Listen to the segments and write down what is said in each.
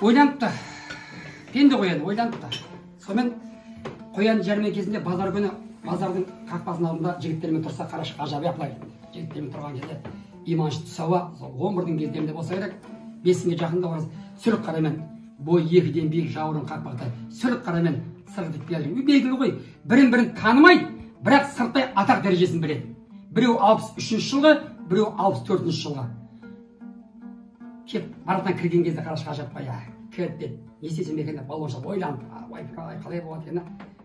Ойланыпты. Пенде қоян ойланыпты. Сонымен қоян жәрмеңкесінде базар күні базардың қақпасының алдында жігіттермен тұрса қарашы ғажап япылай. Жігіттермен тұрған кезде иманшы тұсауа 11-дің кездерінде болса керек 5-ге жақында ораз сүрік қарамен бой 2-ден биік жауырын қақпақтай сүрік қарамен сырғытып келді. Белгілі ғой, бірін-бірін танымайды, бірақ сырттай атақ дәрежесін біледі. Біреу 63-ші жылғы, біреу 64-ші жылғы. Кеп баратан кірген кезде қарашы ғажап қоя. Кірді деді. Не істесем екен деп балуанша ойланып, қалай болады екен?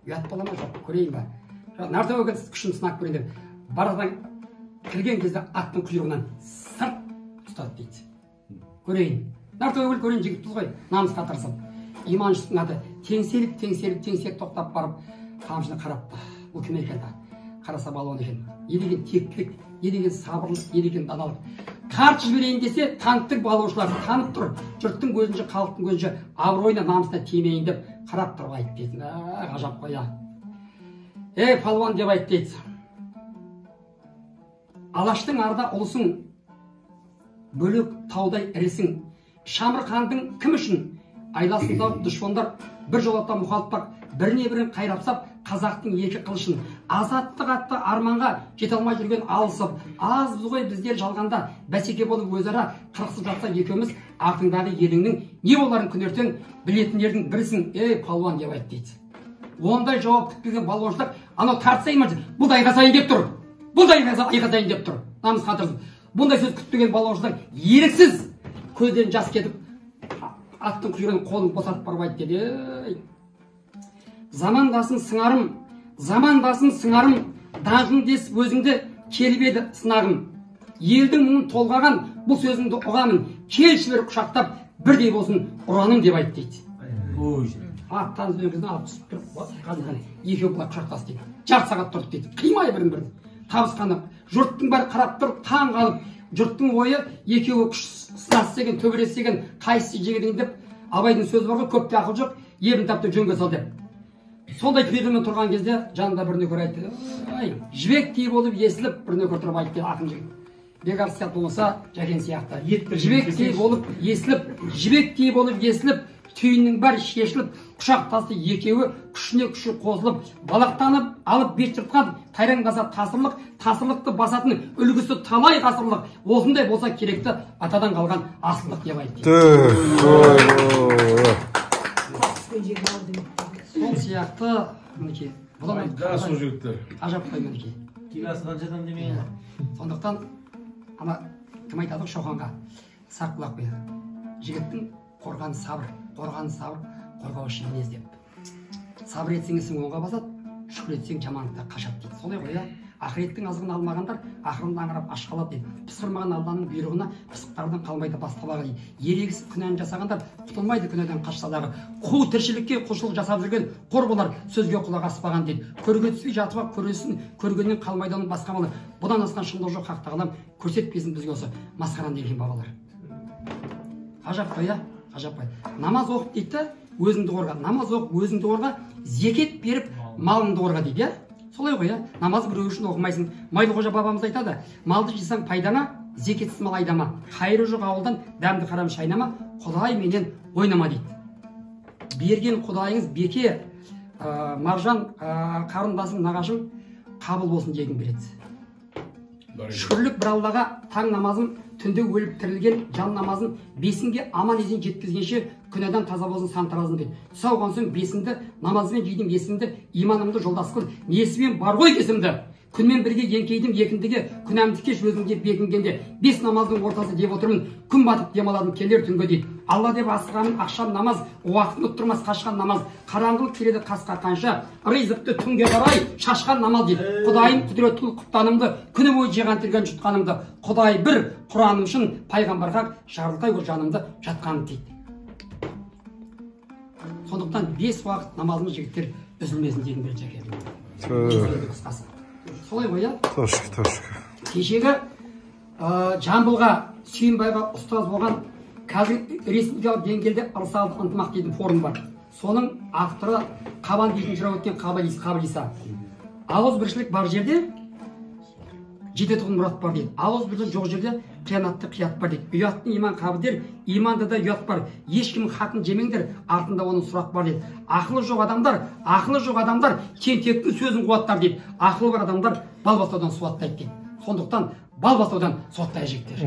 Ұят бола ма жоқ, көрейін ба? Нарта өкіл күшін сынап көрейін деп. Баратан кірген кезде аттың құйрығынан сырт ұстады дейді. Көрейін. Нарта өкіл көрейін жігітпіз ғой, намысқа тырысып. Иманшысының аты теңселіп тоқтап барып, қамшыны қарапты. Бұл кім екен? Қараса балуан екен. Едеген тектілік, едеген сабырлық, едеген даналық. Қарт жіберейін десе, танктық балаушылар танып тұр. Жұрттың көзінше, халықтың көзінше абыройына намысына тимейін деп қарап тұрып айтты дейді. Ғажап қоя. Палуан деп айтты дейді. Алаштың арда ұлысың, бөлек таудай ірісің. Шамырқандың кім үшін? Айласында дұшпандар бір жолата мұхалпақ, біріне-бірін қайрапсап, қазақтың екі қылышын азаттық атты арманға жете алмай жүрген алысып, аз ғой біздер жалғанда бәсеке болып өзара қырқысып жатса екеуміз артыңдағы еліңнің не боларын күнертең білетіндердің бірісің, палуан деп айтты дейді. Ондай жауап күтпеген балуаншылар анау тартсайын ма, бұл да айқасайын деп тұр. Бұл да айқасайын деп тұр. Намыс қатырсыз. Бұндай сөз күтпеген балуаншылар еріксіз көзден жас кетіп аттың құйрығын қолын босатып барып айтты деді. Замандасын сыңарым, даңғың десіп өзіңді келіп еді сынағым. Елдің мұңын толғаған бұл сөзіңді ұғамын, келшілер құшақтап бірдей болсын ұраным деп айтты дейді. Аттан сөзіңізді алып түсіп тұрып, екеу бұлай құшақтас дейді. Жарты сағат тұрды дейді, қимай бірін-бірін. Табысқанып, жұрттың бәрі қарап тұрып, таң қалып, жұрттың ойы екеуі күш сынасыған, төбелесіген, қайсысы жегедің деп, Абайдың сөзі бар ғой, көпте ақыл жоқ, ебін тапты жөнге сал деп. Сондай пейғамбар тұрған кезде жанында бір нөкер айтты. Жібектей болып есіліп бір нөкер тұрып айтты ақын жігіт. Бекар сияқты болмаса, Жәкен сияқты. Жібектей болып есіліп, түйіннің бәрі шешіліп, құшақтасты екеуі күшіне күші қосылып, балақтанып, алып бет жыртқан тайраңдаса тасырлықты басатын үлгісі талай ғасырлық. Осындай болса керекті атадан қалған асылдық деп айтты. Сол сияқты мінекей. Сол жігіттер. Ажап қой мінекей. Келесі қаншадан демейін. Сондықтан ана кім айтады Шоқанға сақ құлақ бер. Жігіттің қорғаны сабыр, қорғау үшін мінез деп. Сабыр етсең ісің оңға басады, шүкір етсең жамандықта қашады дейді. Солай ғой, ақыреттің азығын алмағандар ақырында аңырап аш қалады дейді. Пысқырмаған Алланың бұйрығына пысықтардан қалмайды бас табағы дейді. Ерегісіп күнәні жасағандар құтылмайды күнәден қашса дағы. Қу тіршілікке құлшылық жасап жүрген қор болар, сөзге құлақ аспаған дейді. Көрге түспей жатып ақ көресін, көргеннен қалмайды оның басқа малы. Бұдан асқан шындық жоқ хақ тағалам, көрсетпесін бізге осы масқараны деген бабалар. Ғажап қой, ғажап қой. Намаз оқып дейді, өзіңді қорға. Намаз оқып өзіңді қорға, зекет беріп малыңды қорға дейді. Солай ғой, намаз біреу үшін оқымайсың. Майлықожа бабамыз айтады, малды жисаң пайдама, зекетсіз мал айдама. Қайыры жоқ ауылдан дәмді қарам шайнама, Құдай менен ойнама дейді. Берген Құдайыңыз беке, маржан қарындасың, нағашың қабыл болсын дегім келеді. Шүкірлік бір Аллаға таң намазын, түнде өліп тірілген жан намазын, бесінге аман есен жеткізгенше күнәдан таза болсын сан таразын дейді. Сауған соң бесінді, намазымен жейдім есімді, иманымды жолдас қыл, несімен бар ғой кесімді. Күнмен бірге еңкейдім екіндіге, күнәмді кеш өзіңде бекінгенде, бес намаздың ортасы деп отырмын, күн батып демаладым келер түнге дейді. Алла деп асығамын ақшам намаз, уақытын ұттырмас қашқан намаз, қараңғылық келеді қасқа қанша, ризықты түнге қарай шашқан намаз дейді. Құдайым құдіретті құптанымды, күні бойы жиған тірген жұтқанымды, Құдай бір, Құраным үшін пайғамбарға жарылтай ол жанымды жатқаным дейді. Сондықтан 5 уақыт намазымыз жігіттер үзілмесін деген бір жәкелі. Солай ғой, Тошка. Кешегі Жамбылға, Сүйінбайға ұстаз болған қазір республикалық деңгейде ырысалдық ынтымақ дейтін форум бар. Соның авторы Қабан дейтін жырау өткен Қабылиса. Ауыз біршілік бар жерде жететұғын мұрат бар дейді. Ауыз біршілік жоқ жерде қиянатты қият бар дейді. Ұяттың иман қабы дер, иманда да ұят бар. Ешкімнің хақын жемеңдер, артында оның сұрақ бар дейді. Ақылы жоқ адамдар тентектің сөзін қуаттар дейді. Ақылы бар адамдар бал бастаудан суаттайды дейді. Сондықтан бал бастаудан суаттай жігіттер.